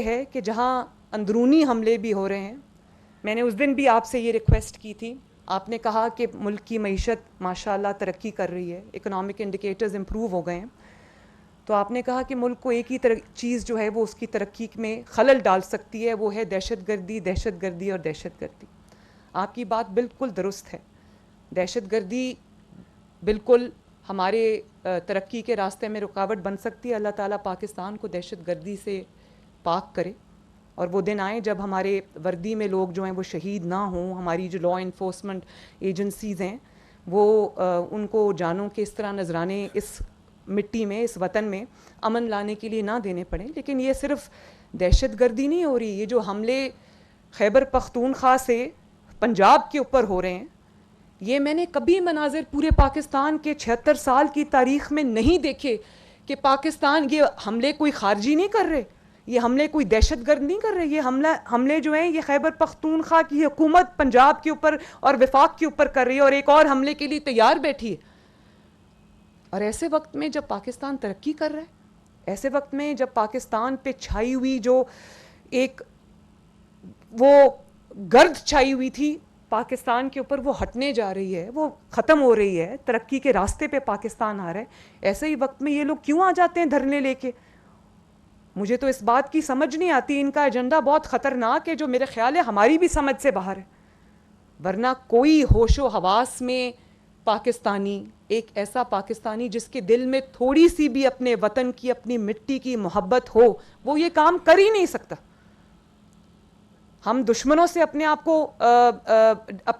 ہے کہ جہاں اندرونی حملے بھی ہو رہے ہیں، میں نے اس دن بھی آپ سے یہ ریکویسٹ کی تھی. آپ نے کہا کہ ملک کی معیشت ماشاءاللہ ترقی کر رہی ہے، اکنامک انڈیکیٹرز امپروو ہو گئے ہیں. تو آپ نے کہا کہ ملک کو ایک ہی چیز جو ہے وہ اس کی ترقی میں خلل ڈال سکتی ہے، وہ ہے دہشت گردی، دہشت گردی اور دہشت گردی. آپ کی بات بالکل درست ہے. دہشت گردی بالکل ہمارے ترقی کے راستے میں رکاوٹ بن سکتی ہے. اللہ تعالیٰ پاکستان کو دہشت گردی سے پاک کرے اور وہ دن آئیں جب ہمارے وردی میں لوگ جو ہیں وہ شہید نہ ہوں. ہماری جو لا انفورسمنٹ ایجنسیز ہیں وہ ان کو جانوں کے اس طرح نذرانے اس مٹی میں، اس وطن میں امن لانے کے لیے نہ دینے پڑیں. لیکن یہ صرف دہشت گردی نہیں ہو رہی، یہ جو حملے خیبر پختونخوا سے پنجاب کے اوپر ہو رہے ہیں، یہ میں نے کبھی مناظر پورے پاکستان کے 76 سال کی تاریخ میں نہیں دیکھے کہ پاکستان یہ حملے کوئی خارجی نہیں کر رہے، یہ حملے کوئی دہشت گرد نہیں کر رہے. یہ حملے جو ہیں یہ خیبر پختونخوا کی حکومت پنجاب کے اوپر اور وفاق کے اوپر کر رہی ہے اور ایک اور حملے کے لیے تیار بیٹھی ہے. اور ایسے وقت میں جب پاکستان ترقی کر رہا ہے، ایسے وقت میں جب پاکستان پہ چھائی ہوئی جو ایک وہ گرد چھائی ہوئی تھی پاکستان کے اوپر، وہ ہٹنے جا رہی ہے، وہ ختم ہو رہی ہے، ترقی کے راستے پہ پاکستان آ رہا ہے. ایسے ہی وقت میں یہ لوگ کیوں آ جاتے ہیں دھرنے لے کے؟ مجھے تو اس بات کی سمجھ نہیں آتی. ان کا ایجنڈا بہت خطرناک ہے جو میرے خیال ہے ہماری بھی سمجھ سے باہر ہے. ورنہ کوئی ہوش و حواس میں پاکستانی، ایک ایسا پاکستانی جس کے دل میں تھوڑی سی بھی اپنے وطن کی، اپنی مٹی کی محبت ہو، وہ یہ کام کر ہی نہیں سکتا. ہم دشمنوں سے اپنے آپ کو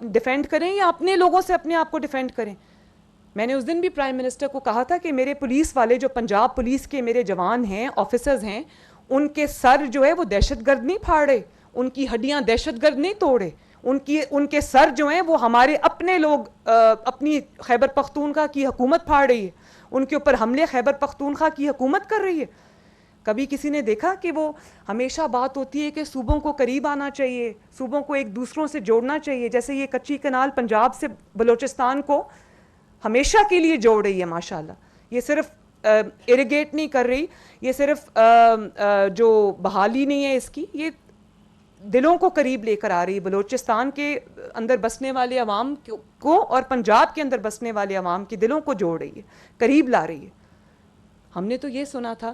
ڈیفینڈ کریں یا اپنے لوگوں سے اپنے آپ کو ڈیفینڈ کریں. میں نے اس دن بھی پرائم منسٹر کو کہا تھا کہ میرے پولیس والے جو پنجاب پولیس کے میرے جوان ہیں، آفیسرز ہیں، ان کے سر جو ہے وہ دہشت گرد نہیں پھاڑے، ان کی ہڈیاں دہشت گرد نہیں توڑے. ان کے سر جو ہیں وہ ہمارے اپنے لوگ، اپنی خیبر پختونخوا کی حکومت پھاڑ رہی ہے، ان کے اوپر حملے خیبر پختونخوا کی حکومت کر رہی ہے. کبھی کسی نے دیکھا کہ وہ ہمیشہ بات ہوتی ہے کہ صوبوں کو قریب آنا چاہیے، صوبوں کو ایک دوسروں سے جوڑنا چاہیے. جیسے یہ کچی کنال پنجاب سے بلوچستان کو ہمیشہ کے لیے جوڑ رہی ہے ماشاءاللہ. یہ صرف اریگیٹ نہیں کر رہی، یہ صرف جو بحالی نہیں ہے اس کی، یہ دلوں کو قریب لے کر آ رہی ہے. بلوچستان کے اندر بسنے والے عوام کو اور پنجاب کے اندر بسنے والے عوام کے دلوں کو جوڑ رہی ہے، قریب لا رہی ہے. ہم نے تو یہ سنا تھا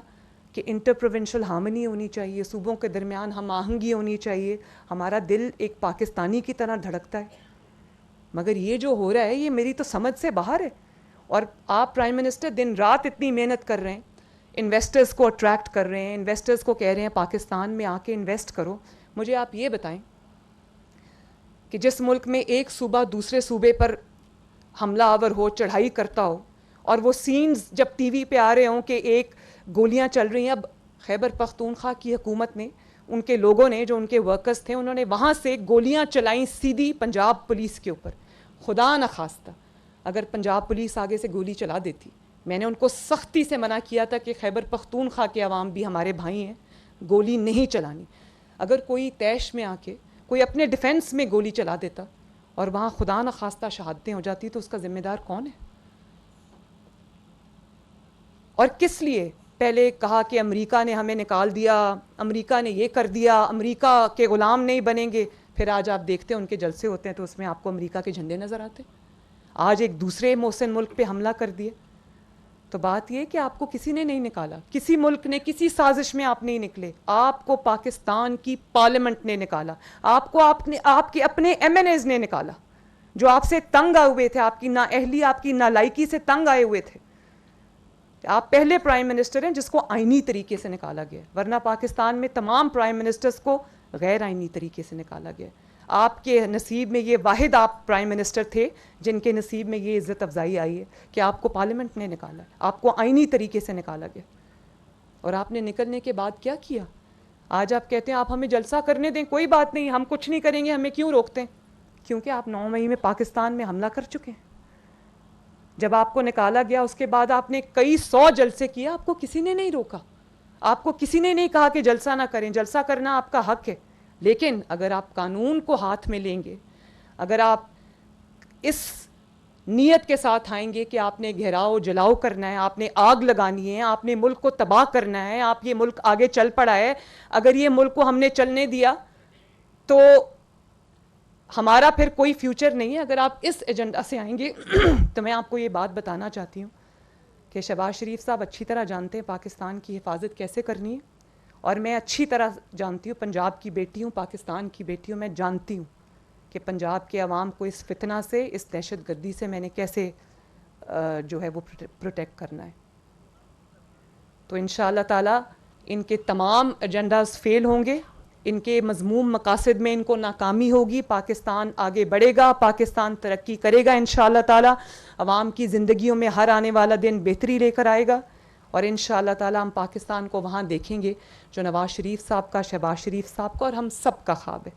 کہ انٹر پروونشل ہارمنی ہونی چاہیے، صوبوں کے درمیان ہم آہنگی ہونی چاہیے، ہمارا دل ایک پاکستانی کی طرح دھڑکتا ہے. مگر یہ جو ہو رہا ہے یہ میری تو سمجھ سے باہر ہے. اور آپ پرائم منسٹر دن رات اتنی محنت کر رہے ہیں، انویسٹرز کو اٹریکٹ کر رہے ہیں، انویسٹرز کو کہہ رہے ہیں پاکستان میں آ کے انویسٹ کرو. مجھے آپ یہ بتائیں کہ جس ملک میں ایک صوبہ دوسرے صوبے پر حملہ آور ہو، چڑھائی کرتا ہو، اور وہ سینز جب ٹی وی پہ آ رہے ہوں کہ ایک گولیاں چل رہی ہیں. اب خیبر پختونخوا کی حکومت نے، ان کے لوگوں نے، جو ان کے ورکرز تھے، انہوں نے وہاں سے گولیاں چلائیں سیدھی پنجاب پولیس کے اوپر. خدا نخواستہ اگر پنجاب پولیس آگے سے گولی چلا دیتی، میں نے ان کو سختی سے منع کیا تھا کہ خیبر پختونخوا کے عوام بھی ہمارے بھائی ہیں، گولی نہیں چلانی. اگر کوئی طیش میں آ کے کوئی اپنے ڈیفنس میں گولی چلا دیتا اور وہاں خدا نخواستہ شہادتیں ہو جاتی تو اس کا ذمہ دار کون ہے؟ اور کس لیے پہلے کہا کہ امریکہ نے ہمیں نکال دیا، امریکہ نے یہ کر دیا، امریکہ کے غلام نہیں بنیں گے. پھر آج آپ دیکھتے ہیں ان کے جلسے ہوتے ہیں تو اس میں آپ کو امریکہ کے جھنڈے نظر آتے. آج ایک دوسرے محسن ملک پہ حملہ کر دیے. تو بات یہ کہ آپ کو کسی نے نہیں نکالا، کسی ملک نے، کسی سازش میں آپ نہیں نکلے، آپ کو پاکستان کی پارلیمنٹ نے نکالا، آپ کو آپ کے اپنے ایم این ایز نے نکالا جو آپ سے تنگ آئے ہوئے تھے، آپ کی نااہلی، آپ کی نالائکی سے تنگ آئے ہوئے تھے. آپ پہلے پرائم منسٹر ہیں جس کو آئینی طریقے سے نکالا گیا، ورنہ پاکستان میں تمام پرائم منسٹرز کو غیر آئینی طریقے سے نکالا گیا. آپ کے نصیب میں یہ واحد آپ پرائم منسٹر تھے جن کے نصیب میں یہ عزت افزائی آئی ہے کہ آپ کو پارلیمنٹ نے نکالا، آپ کو آئینی طریقے سے نکالا گیا. اور آپ نے نکلنے کے بعد کیا کیا؟ آج آپ کہتے ہیں آپ ہمیں جلسہ کرنے دیں، کوئی بات نہیں، ہم کچھ نہیں کریں گے، ہمیں کیوں روکتے ہیں؟ کیونکہ آپ 9 مئی میں پاکستان میں حملہ کر چکے ہیں. جب آپ کو نکالا گیا اس کے بعد آپ نے کئی 100 جلسے کیے، آپ کو کسی نے نہیں روکا، آپ کو کسی نے نہیں کہا کہ جلسہ نہ کریں. جلسہ کرنا آپ کا حق ہے، لیکن اگر آپ قانون کو ہاتھ میں لیں گے، اگر آپ اس نیت کے ساتھ آئیں گے کہ آپ نے گھیراؤ جلاؤ کرنا ہے, آپ نے آگ لگانی ہے, آپ نے ملک کو تباہ کرنا ہے, آپ یہ ملک آگے چل پڑا ہے, اگر یہ ملک کو ہم نے چلنے دیا تو ہمارا پھر کوئی فیوچر نہیں ہے. اگر آپ اس ایجنڈا سے آئیں گے تو میں آپ کو یہ بات بتانا چاہتی ہوں کہ شہباز شریف صاحب اچھی طرح جانتے ہیں پاکستان کی حفاظت کیسے کرنی ہے, اور میں اچھی طرح جانتی ہوں, پنجاب کی بیٹی ہوں, پاکستان کی بیٹی ہوں, میں جانتی ہوں کہ پنجاب کے عوام کو اس فتنہ سے, اس دہشت گردی سے میں نے کیسے جو ہے وہ پروٹیکٹ کرنا ہے. تو انشاءاللہ تعالی ان کے تمام ایجنڈاز فیل ہوں گے, ان کے مذموم مقاصد میں ان کو ناکامی ہوگی, پاکستان آگے بڑھے گا, پاکستان ترقی کرے گا انشاءاللہ تعالی, عوام کی زندگیوں میں ہر آنے والا دن بہتری لے کر آئے گا, اور انشاءاللہ تعالی ہم پاکستان کو وہاں دیکھیں گے جو نواز شریف صاحب کا, شہباز شریف صاحب کا اور ہم سب کا خواب ہے.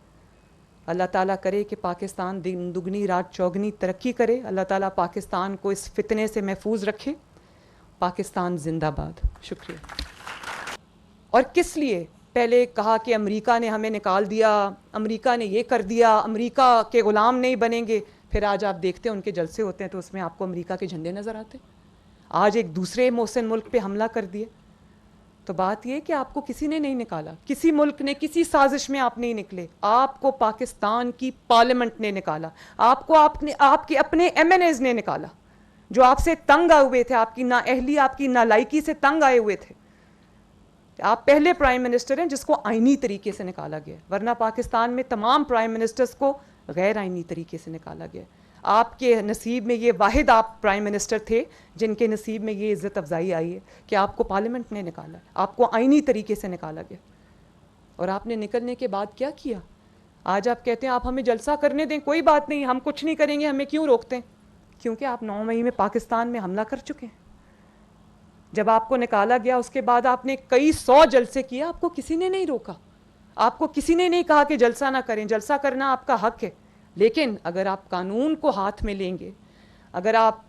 اللہ تعالیٰ کرے کہ پاکستان دن دگنی رات چوگنی ترقی کرے, اللہ تعالیٰ پاکستان کو اس فتنے سے محفوظ رکھے. پاکستان زندہ باد. شکریہ. اور کس لیے پہلے کہا کہ امریکہ نے ہمیں نکال دیا, امریکہ نے یہ کر دیا, امریکہ کے غلام نہیں بنیں گے, پھر آج آپ دیکھتے ہیں ان کے جلسے ہوتے ہیں تو اس میں آپ کو امریکہ کے جھنڈے نظر آتے ہیں. آج ایک دوسرے محسن ملک پہ حملہ کر دیے. تو بات یہ کہ آپ کو کسی نے نہیں نکالا, کسی ملک نے, کسی سازش میں آپ نہیں نکلے, آپ کو پاکستان کی پارلیمنٹ نے نکالا, آپ کو آپ کے اپنے ایم این ایز نے نکالا جو آپ سے تنگ آئے ہوئے تھے, آپ کی نااہلی, آپ کی نالائکی سے تنگ آئے ہوئے تھے. آپ پہلے پرائم منسٹر ہیں جس کو آئینی طریقے سے نکالا گیا, ورنہ پاکستان میں تمام پرائم منسٹرز کو غیر آئینی طریقے سے نکالا گیا. آپ کے نصیب میں یہ واحد آپ پرائم منسٹر تھے جن کے نصیب میں یہ عزت افزائی آئی ہے کہ آپ کو پارلیمنٹ نے نکالا, آپ کو آئینی طریقے سے نکالا گیا. اور آپ نے نکلنے کے بعد کیا کیا؟ آج آپ کہتے ہیں آپ ہمیں جلسہ کرنے دیں, کوئی بات نہیں, ہم کچھ نہیں کریں گے, ہمیں کیوں روکتے ہیں؟ کیونکہ آپ 9 مئی میں پاکستان میں حملہ کر چکے ہیں. جب آپ کو نکالا گیا اس کے بعد آپ نے کئی 100 جلسے کیے, آپ کو کسی نے نہیں روکا, آپ کو کسی نے نہیں کہا کہ جلسہ نہ کریں, جلسہ کرنا آپ کا حق ہے. لیکن اگر آپ قانون کو ہاتھ میں لیں گے, اگر آپ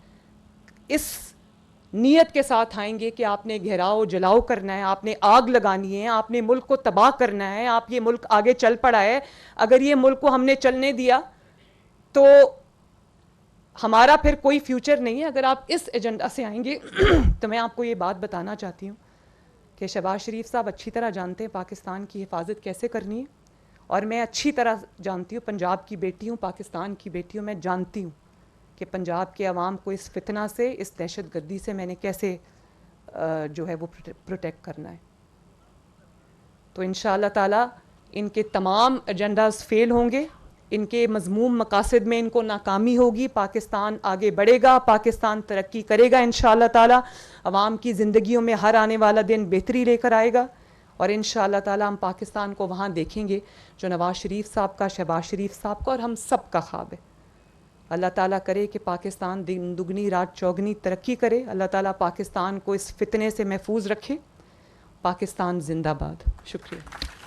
اس نیت کے ساتھ آئیں گے کہ آپ نے گھیراؤ جلاؤ کرنا ہے, آپ نے آگ لگانی ہے, آپ نے ملک کو تباہ کرنا ہے, آپ یہ ملک آگے چل پڑا ہے, اگر یہ ملک کو ہم نے چلنے دیا تو ہمارا پھر کوئی فیوچر نہیں ہے. اگر آپ اس ایجنڈا سے آئیں گے تو میں آپ کو یہ بات بتانا چاہتی ہوں کہ شہباز شریف صاحب اچھی طرح جانتے ہیں پاکستان کی حفاظت کیسے کرنی ہے, اور میں اچھی طرح جانتی ہوں, پنجاب کی بیٹی ہوں, پاکستان کی بیٹی ہوں, میں جانتی ہوں کہ پنجاب کے عوام کو اس فتنہ سے, اس دہشت گردی سے میں نے کیسے جو ہے وہ پروٹیکٹ کرنا ہے. تو انشاءاللہ تعالی ان کے تمام ایجنڈاز فیل ہوں گے, ان کے مذموم مقاصد میں ان کو ناکامی ہوگی, پاکستان آگے بڑھے گا, پاکستان ترقی کرے گا انشاءاللہ تعالی, عوام کی زندگیوں میں ہر آنے والا دن بہتری لے کر آئے گا, اور انشاءاللہ تعالی ہم پاکستان کو وہاں دیکھیں گے جو نواز شریف صاحب کا, شہباز شریف صاحب کا اور ہم سب کا خواب ہے. اللہ تعالیٰ کرے کہ پاکستان دن دگنی رات چوگنی ترقی کرے, اللہ تعالیٰ پاکستان کو اس فتنے سے محفوظ رکھے. پاکستان زندہ باد. شکریہ.